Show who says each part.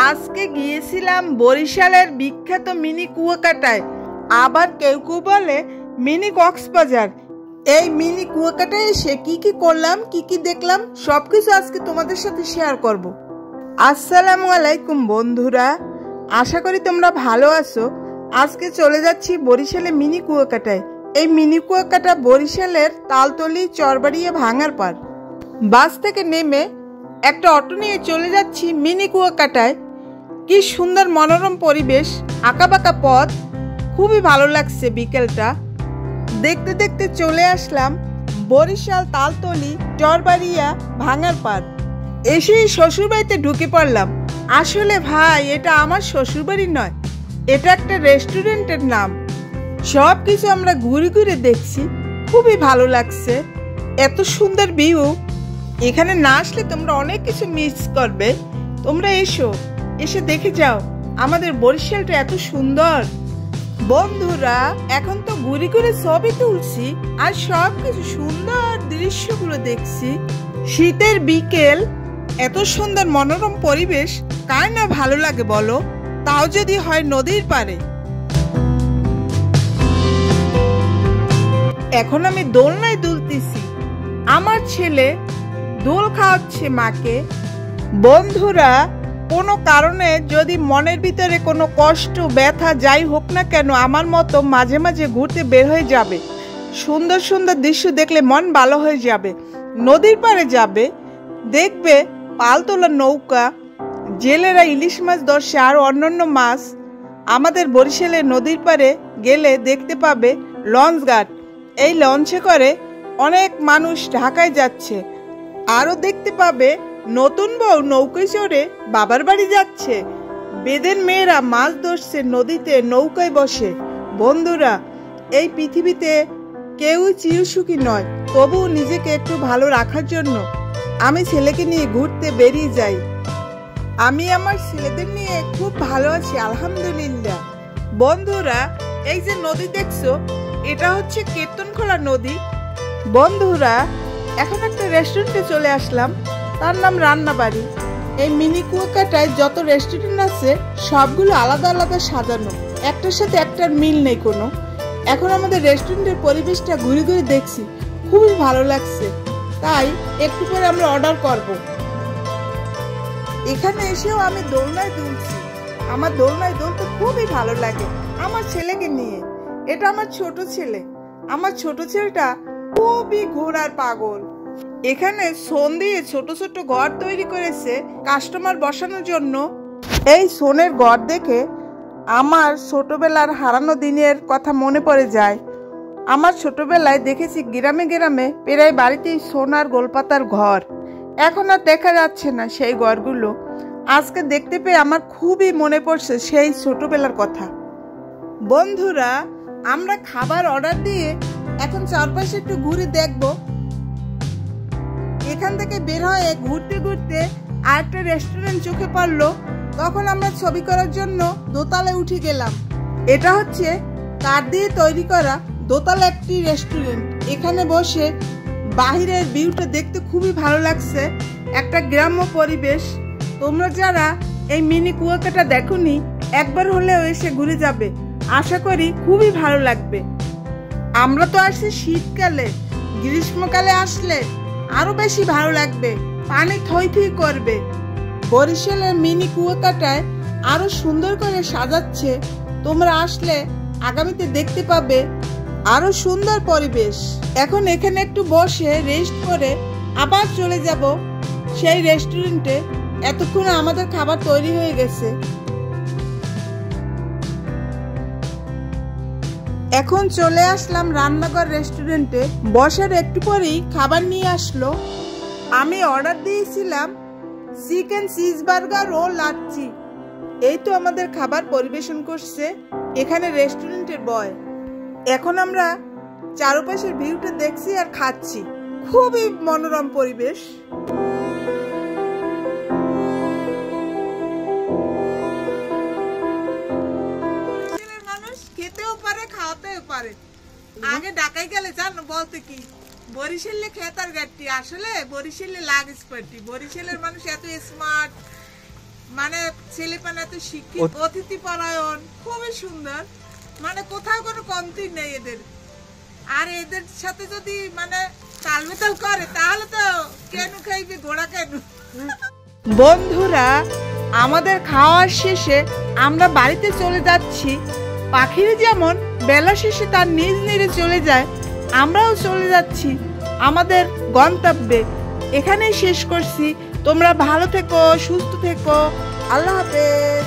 Speaker 1: আজকে গিয়েছিলাম বরিশালের বিখ্যাত মিনি কুয়াকাটায়, আবার কেউ কেউ বলে মিনি কক্সবাজার। এই মিনি কুয়াকাটায় এসে কি কি করলাম, কি কি দেখলাম, সবকিছু আজকে তোমাদের সাথে শেয়ার করব। আসসালামু আলাইকুম বন্ধুরা, আশা করি তোমরা ভালো আছো। আজকে চলে যাচ্ছি বরিশালে মিনি কুয়াকাটায়। এই মিনি কুয়াকাটা বরিশালের তালতলি চরবাড়িয়া ভাঙার পার। বাস থেকে নেমে একটা অটো নিয়ে চলে যাচ্ছি মিনি কুয়াকাটায়। কি সুন্দর মনোরম পরিবেশ, আঁকাবাঁকা পথ, খুবই ভালো লাগছে। বিকেলটা দেখতে দেখতে চলে আসলাম বরিশাল তালতলি চরবাড়িয়া ভাঙার পার। এসেই শ্বশুরবাড়িতে ঢুকে পড়লাম। আসলে ভাই, এটা আমার শ্বশুরবাড়ি নয়, এটা একটা রেস্টুরেন্টের নাম। সব কিছু আমরা ঘুরে ঘুরে দেখছি, খুবই ভালো লাগছে। এত সুন্দর ভিউ, এখানে না আসলে তোমরা অনেক কিছু মিস করবে। তোমরা এসে দেখে যাও আমাদের বরিশালটা এত সুন্দর। বন্ধুরা, এখন তো ঘুরে ঘুরে ছবি তুলছি আর সব কিছু সুন্দর দৃশ্যগুলো দেখছি। শীতের বিকেল, এত সুন্দর মনোরম পরিবেশ, কার না ভালো লাগে বলো, তাও যদি হয় নদীর পাড়ে। এখন আমি দোলনায় দুলতেছি, আমার ছেলে দোল খাওয়াচ্ছে মাকে। বন্ধুরা, কোনো কারণে যদি মনের ভিতরে কোনো কষ্ট, ব্যথা যাই হোক না কেন, আমার মতো মাঝে মাঝে ঘুরতে বের হয়ে যাবে। সুন্দর সুন্দর দৃশ্য দেখলে মন ভালো হয়ে যাবে। নদীর পাড়ে যাবে, দেখবে পালতোলা নৌকা, জেলেরা ইলিশ মাছ ধরছে আর অন্যান্য মাছ। আমাদের বরিশালের নদীর পাড়ে গেলে দেখতে পাবে লঞ্চ ঘাট। এই লঞ্চে করে অনেক মানুষ ঢাকায় যাচ্ছে। আরও দেখতে পাবে নতুন বউ নৌকায় চড়ে বাবার বাড়ি যাচ্ছে। বেদের মেয়েরা মাছ ধরছে নদীতে নৌকায় বসে। বন্ধুরা, এই পৃথিবীতে কেউই চিরসুখী নয়, তবুও নিজেকে একটু ভালো রাখার জন্য আমি ছেলেকে নিয়ে ঘুরতে বেরিয়ে যাই। আমি আমার ছেলেদের নিয়ে খুব ভালো আছি, আলহামদুলিল্লাহ। বন্ধুরা, এই যে নদী দেখছো, এটা হচ্ছে কীর্তনখোলা নদী। বন্ধুরা, এখন একটা রেস্টুরেন্টে চলে আসলাম, তার নাম রান্নাবাড়ি। এই মিনি কুয়াকাটায় যত রেস্টুরেন্ট আছে সবগুলো আলাদা আলাদা সাজানো, একটার সাথে একটার মিল নেই কোনো। এখন আমাদের রেস্টুরেন্টের পরিবেশটা ঘুরে ঘুরে দেখছি, খুবই ভালো লাগছে। তাই একটু পরে আমরা অর্ডার করব। এখানে এসেও আমি দোলনায় দুলছি। আমার দোলনায় দুলতে খুবই ভালো লাগে আমার ছেলেকে নিয়ে। এটা আমার ছোট ছেলে। আমার ছোট ছেলেটা খুবই ঘোরার পাগল। এখানে সোন দিয়ে ছোট ছোট ঘর তৈরি করেছে কাস্টমার বসানোর জন্য। এই সোনের ঘর দেখে আমার ছোটবেলার হারানো দিনের কথা মনে পড়ে যায়। আমার ছোটবেলায় দেখেছি গ্রামে গ্রামে প্রায় বাড়িতেই সোনার গোলপাতার ঘর। এখন আর দেখা যাচ্ছে না সেই ঘরগুলো। আজকে দেখতে পেয়ে আমার খুবই মনে পড়ছে সেই ছোটবেলার কথা। বন্ধুরা, আমরা খাবার অর্ডার দিয়ে এখন চারপাশে একটু ঘুরে দেখব। এখান থেকে বের হয়ে ঘুরতে ঘুরতে আরেকটা রেস্টুরেন্ট চোখে পড়লো। তখন আমরা ছবি করার জন্য দোতলায় উঠে গেলাম। এটা হচ্ছে কাঠ দিয়ে তৈরি করা দোতলা একটি রেস্টুরেন্ট। এখানে বসে বাহিরের ভিউটা দেখতে খুবই ভালো লাগছে, একটা গ্রাম্য পরিবেশ। তোমরা যারা এই মিনি কুয়াকাটা দেখোনি, একবার হলেও এসে ঘুরে যাবে, আশা করি খুবই ভালো লাগবে। আমরা তো আসছি শীতকালে, গ্রীষ্মকালে আসলে আরো বেশি ভালো লাগবে, পানি থই থই করবে। বরিশালের মিনি কুয়াকাটায় আরো সুন্দর করে সাজাচ্ছে। তোমরা আসলে আগামীতে দেখতে পাবে আরো সুন্দর পরিবেশ। এখন এখানে একটু বসে রেস্ট করে আবার চলে যাব সেই রেস্টুরেন্টে। এতক্ষণে আমাদের খাবার তৈরি হয়ে গেছে। এখন চলে আসলাম রান্নাঘর রেস্টুরেন্টে। বসার একটু পরেই খাবার নিয়ে আসলো। আমি অর্ডার দিয়েছিলাম চিকেন চিজ বার্গার ও লাচ্ছি। এই তো আমাদের খাবার পরিবেশন করছে এখানে রেস্টুরেন্টের বয়। এখন আমরা চারপাশের ভিউটা দেখছি আর খাচ্ছি, খুবই মনোরম পরিবেশ। মানুষ খেতেও পারে, খাওয়াতেও পারে। আগে ঢাকায় গেলে জানো বলতে কি, বরিশালে খেতার গাড়ি, আসলে বরিশালে লাগেজ পার্টি। বরিশালের মানুষ এত স্মার্ট, মানে ছেলেপানা এত শিক্ষিত, অতিথি পরায়ণ, খুবই সুন্দর, মানে কোথাও কোনো কমতি নেই এদের। আর এদের সাথে যদি মানে তালমেতাল করে তাহলে তো কেন খাইবে ঘোড়া কেন। বন্ধুরা, আমাদের খাওয়ার শেষে আমরা বাড়িতে চলে যাচ্ছি। পাখিরা যেমন বেলা শেষে তার নিজ নিরে চলে যায়, আমরাও চলে যাচ্ছি আমাদের গন্তব্যে। এখানেই শেষ করছি। তোমরা ভালো থেকো, সুস্থ থেকো। আল্লাহ হাফেজ।